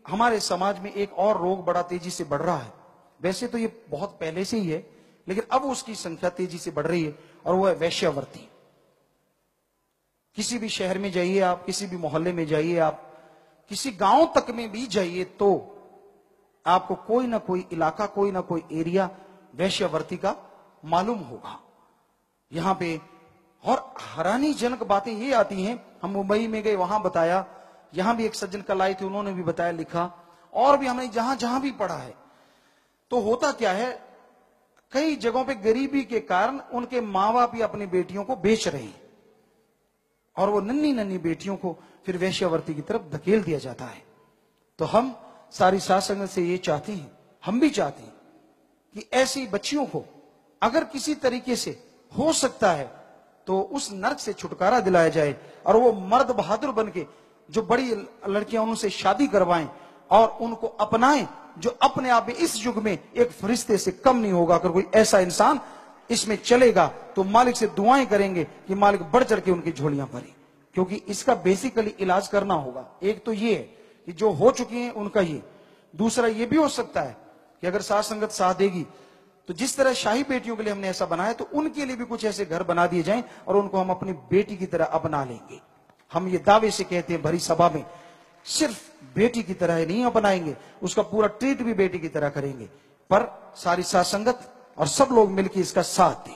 हमारे समाज में एक और रोग बड़ा तेजी से बढ़ रहा है। वैसे तो ये बहुत पहले से ही है, लेकिन अब उसकी संख्या तेजी से बढ़ रही है, और वो है वेश्यावृत्ति। किसी भी शहर में जाइए आप, किसी भी मोहल्ले में जाइए आप, किसी गांव तक में भी जाइए, तो आपको कोई ना कोई इलाका, कोई ना कोई एरिया वेश्यावृत्ति का मालूम होगा। यहां पे और हैरानीजनक बातें ये आती हैं। हम मुंबई में गए, वहां बताया, यहां भी एक सज्जन कल आए थे, उन्होंने भी बताया, लिखा, और भी हमने जहां जहां भी पढ़ा है। तो होता क्या है, कई जगहों पे गरीबी के कारण उनके मां बाप ही अपनी बेटियों को बेच रहे हैं, और वो नन्ही नन्ही बेटियों को फिर वेश्यावृत्ति की तरफ धकेल दिया जाता है। तो हम सारी साध संगत से ये चाहते हैं, हम भी चाहते हैं कि ऐसी बच्चियों को अगर किसी तरीके से हो सकता है तो उस नर्क से छुटकारा दिलाया जाए, और वो मर्द बहादुर बन के जो बड़ी लड़कियां उनसे शादी करवाएं और उनको अपनाएं, जो अपने आप में इस युग में एक फरिश्ते से कम नहीं होगा। अगर कोई ऐसा इंसान इसमें चलेगा तो मालिक से दुआएं करेंगे कि मालिक बढ़ चढ़ के उनकी झोलियां भरे, क्योंकि इसका बेसिकली इलाज करना होगा। एक तो ये है कि जो हो चुकी हैं उनका ये, दूसरा ये भी हो सकता है कि अगर साथ संगत साथ देगी तो जिस तरह शाही बेटियों के लिए हमने ऐसा बनाया, तो उनके लिए भी कुछ ऐसे घर बना दिए जाएं और उनको हम अपनी बेटी की तरह अपना लेंगे। हम ये दावे से कहते हैं भरी सभा में, सिर्फ बेटी की तरह नहीं अपनाएंगे, उसका पूरा ट्रीट भी बेटी की तरह करेंगे। पर सारी साथ संगत और सब लोग मिलकर इसका साथ दें।